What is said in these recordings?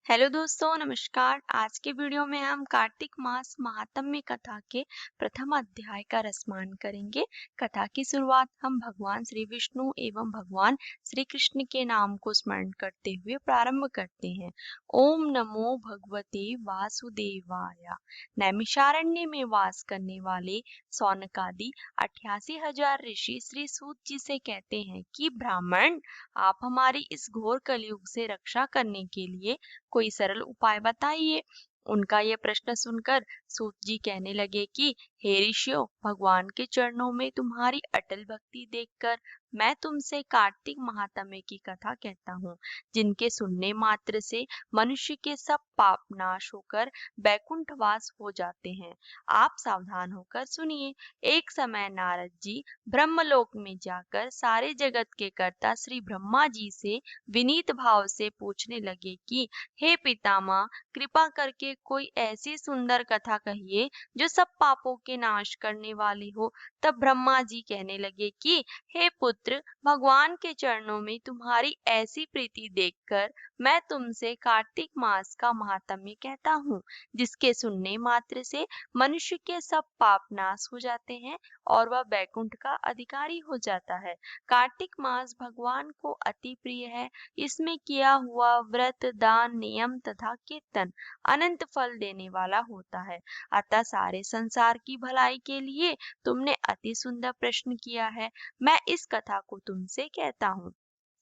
Hello दोस्तों, नमस्कार। आज के वीडियो में हम कार्तिक मास महात्म्य कथा के प्रथम अध्याय का रसमान करेंगे। कथा की शुरुआत हम भगवान श्री विष्णु एवं भगवान श्री कृष्ण के नाम को स्मरण करते हुए प्रारंभ करते हैं। ओम नमो भगवते वासुदेवाय। नैमिषारण्य में वास करने वाले सौनकादि 88,000 ऋषि श्री सूत जी से कहते हैं कि ब्राह्मण, आप हमारी इस घोर कलयुग से रक्षा करने के लिए कोई सरल उपाय बताइए। उनका यह प्रश्न सुनकर सूत जी कहने लगे कि हे ऋषियों, भगवान के चरणों में तुम्हारी अटल भक्ति देखकर मैं तुमसे कार्तिक महात्म्य की कथा कहता हूँ, जिनके सुनने मात्र से मनुष्य के सब पाप नाश होकर बैकुंठवास हो जाते हैं। आप सावधान होकर सुनिए। एक समय नारद जी ब्रह्मलोक में जाकर सारे जगत के कर्ता श्री ब्रह्मा जी से विनीत भाव से पूछने लगे कि हे पितामह, कृपा करके कोई ऐसी सुंदर कथा कहिए जो सब पापों के नाश करने वाली हो। तब ब्रह्मा जी कहने लगे कि हे पुत्र, भगवान के चरणों में तुम्हारी ऐसी प्रीति देखकर मैं तुमसे कार्तिक मास का महात्म्य कहता हूँ, जिसके सुनने मात्र से मनुष्य के सब पाप नाश हो जाते हैं और वह बैकुंठ का अधिकारी हो जाता है। कार्तिक मास भगवान को अति प्रिय है। इसमें किया हुआ व्रत, दान, नियम तथा कीर्तन अनंत फल देने वाला होता है। अतः सारे संसार की भलाई के लिए तुमने अति सुंदर प्रश्न किया है। मैं इस कथा को तुमसे कहता हूँ।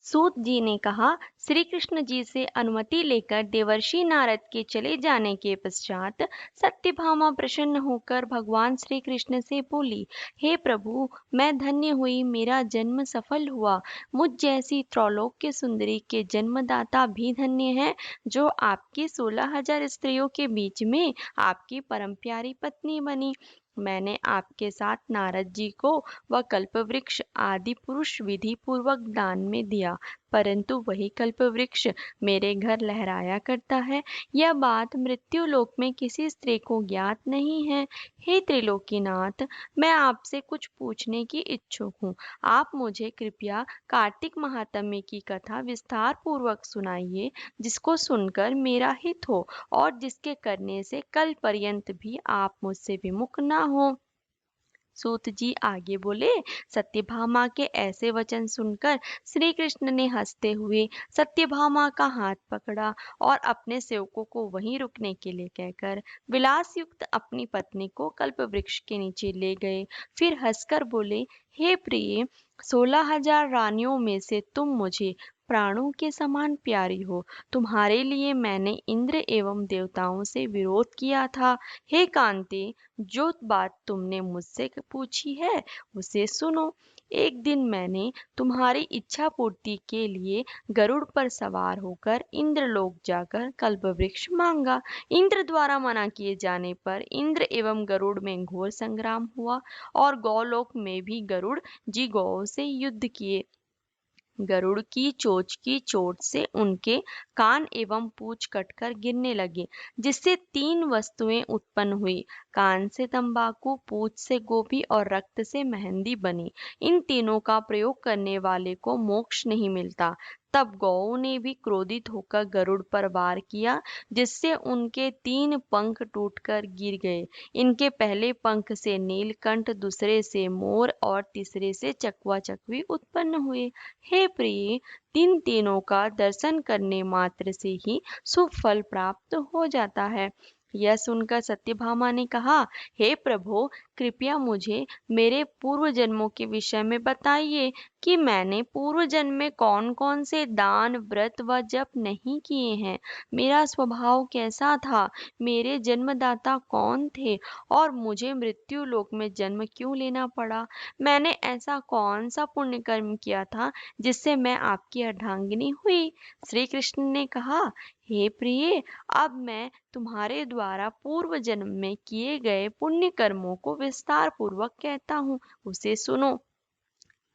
सूत जी ने कहा, श्री कृष्ण जी से अनुमति लेकर देवर्षि नारद के चले जाने के पश्चात सत्यभामा प्रसन्न होकर भगवान श्री कृष्ण से बोली, हे प्रभु, मैं धन्य हुई, मेरा जन्म सफल हुआ। मुझ जैसी त्रैलोक्य सुंदरी के जन्मदाता भी धन्य है, जो आपकी 16,000 स्त्रियों के बीच में आपकी परम प्यारी पत्नी बनी। मैंने आपके साथ नारद जी को वह कल्पवृक्ष आदि पुरुष विधि पूर्वक दान में दिया, परंतु वही कल्पवृक्ष मेरे घर लहराया करता है। यह बात मृत्यु लोक में किसी स्त्री को ज्ञात नहीं है। हे त्रिलोकीनाथ, मैं आपसे कुछ पूछने की इच्छुक हूँ। आप मुझे कृपया कार्तिक महात्म्य की कथा विस्तार पूर्वक सुनाइए, जिसको सुनकर मेरा हित हो और जिसके करने से कल पर्यंत भी आप मुझसे विमुख ना हो। सूत जी आगे बोले, सत्यभामा के ऐसे वचन सुनकर श्री कृष्ण ने हंसते हुए सत्यभामा का हाथ पकड़ा और अपने सेवकों को वहीं रुकने के लिए कहकर विलास युक्त अपनी पत्नी को कल्पवृक्ष के नीचे ले गए। फिर हंसकर बोले, हे प्रिय, 16,000 रानियों में से तुम मुझे प्राणों के समान प्यारी हो। तुम्हारे लिए मैंने इंद्र एवं देवताओं से विरोध किया था। हे कांते, जो बात तुमने मुझसे पूछी है उसे सुनो। एक दिन मैंने तुम्हारी इच्छा पूर्ति के लिए गरुड़ पर सवार होकर इंद्रलोक जाकर कल्पवृक्ष मांगा। इंद्र द्वारा मना किए जाने पर इंद्र एवं गरुड़ में घोर संग्राम हुआ और गौलोक में भी गरुड़ जी गौओं से युद्ध किए। गरुड़ की चोट से उनके कान एवं पूंछ कटकर गिरने लगे, जिससे 3 वस्तुएं उत्पन्न हुई। कान से तंबाकू, पूंछ से गोभी और रक्त से मेहंदी बनी। इन तीनों का प्रयोग करने वाले को मोक्ष नहीं मिलता। तब गौओं ने भी क्रोधित होकर गरुड़ पर वार किया, जिससे उनके 3 पंख टूटकर गिर गए। इनके पहले पंख से नीलकंठ, दूसरे से मोर और तीसरे से चकवा चकवी उत्पन्न हुए। हे प्रिय, तीनों का दर्शन करने मात्र से ही शुभ फल प्राप्त हो जाता है। यह सुनकर सत्यभामा ने कहा, हे प्रभु, कृपया मुझे मेरे पूर्व जन्मों के विषय में बताइए कि मैंने पूर्व जन्म में कौन कौन से दान, व्रत व जप नहीं किए हैं। मेरा स्वभाव कैसा था, मेरे जन्मदाता कौन थे और मुझे मृत्यु लोक में जन्म क्यों लेना पड़ा। मैंने ऐसा कौन सा पुण्य कर्म किया था जिससे मैं आपकी अर्धांगिनी हुई। श्री कृष्ण ने कहा, हे प्रिय, अब मैं तुम्हारे द्वारा पूर्व जन्म में किए गए पुण्य कर्मों को विस्तार पूर्वक कहता हूँ, उसे सुनो।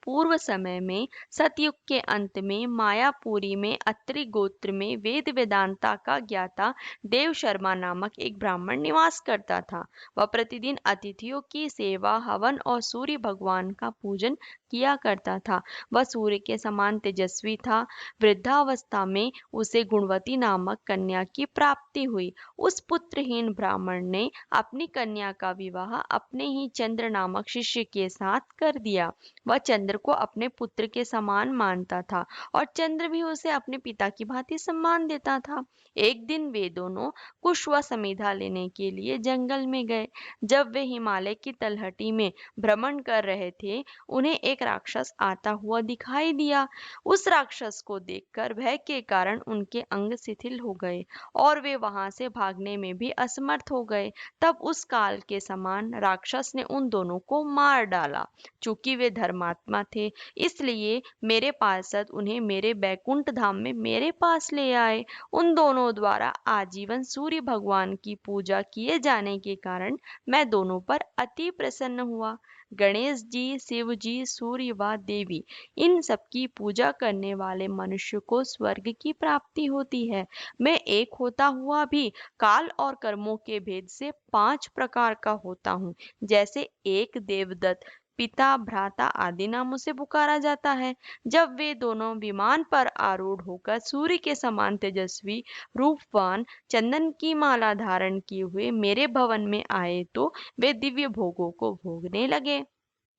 पूर्व समय में सतयुग के अंत में मायापुरी में अत्रि गोत्र में वेद वेदांता का ज्ञाता देव शर्मा नामक एक ब्राह्मण निवास करता था। वह प्रतिदिन अतिथियों की सेवा, हवन और सूर्य भगवान का पूजन किया करता था। वह सूर्य के समान तेजस्वी था। वृद्धावस्था में उसे गुणवती नामक कन्या की प्राप्ति हुई। उस पुत्रहीन ब्राह्मण ने अपनी कन्या का विवाह अपने ही चंद्र नामक शिष्य के साथ कर दिया। वह चंद्र को अपने पुत्र के समान मानता था और चंद्र भी उसे अपने पिता की भांति सम्मान देता था। एक दिन वे दोनों कुश व समिधा लेने के लिए जंगल में गए। जब वे हिमालय की तलहटी में भ्रमण कर रहे थे, उन्हें एक राक्षस आता हुआ दिखाई दिया। उस राक्षस को देखकर भय के कारण उनके अंग शिथिल हो गए और वे वहां से भागने में भी असमर्थ हो गए। तब उस काल के समान राक्षस ने उन दोनों को मार डाला। चूंकि वे धर्मात्मा थे, इसलिए मेरे पार्षद उन्हें मेरे बैकुंठ धाम में मेरे पास ले आए। उन दोनों द्वारा आजीवन सूर्य भगवान की पूजा किए जाने के कारण मैं दोनों पर अति प्रसन्न हुआ। गणेश जी, शिव जी, सूर्य व देवी, इन सबकी पूजा करने वाले मनुष्य को स्वर्ग की प्राप्ति होती है। मैं एक होता हुआ भी काल और कर्मों के भेद से 5 प्रकार का होता हूँ। जैसे एक देवदत्त, पिता, भ्राता आदि नामों से पुकारा जाता है। जब वे दोनों विमान पर आरूढ़ होकर सूर्य के समान तेजस्वी, रूपवान, चंदन की माला धारण किए हुए मेरे भवन में आए तो वे दिव्य भोगों को भोगने लगे।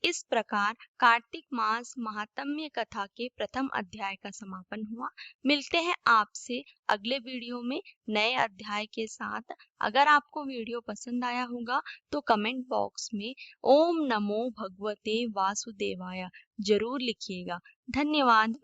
इस प्रकार कार्तिक मास महात्म्य कथा के प्रथम अध्याय का समापन हुआ। मिलते हैं आपसे अगले वीडियो में नए अध्याय के साथ। अगर आपको वीडियो पसंद आया होगा तो कमेंट बॉक्स में ओम नमो भगवते वासुदेवाय जरूर लिखिएगा। धन्यवाद।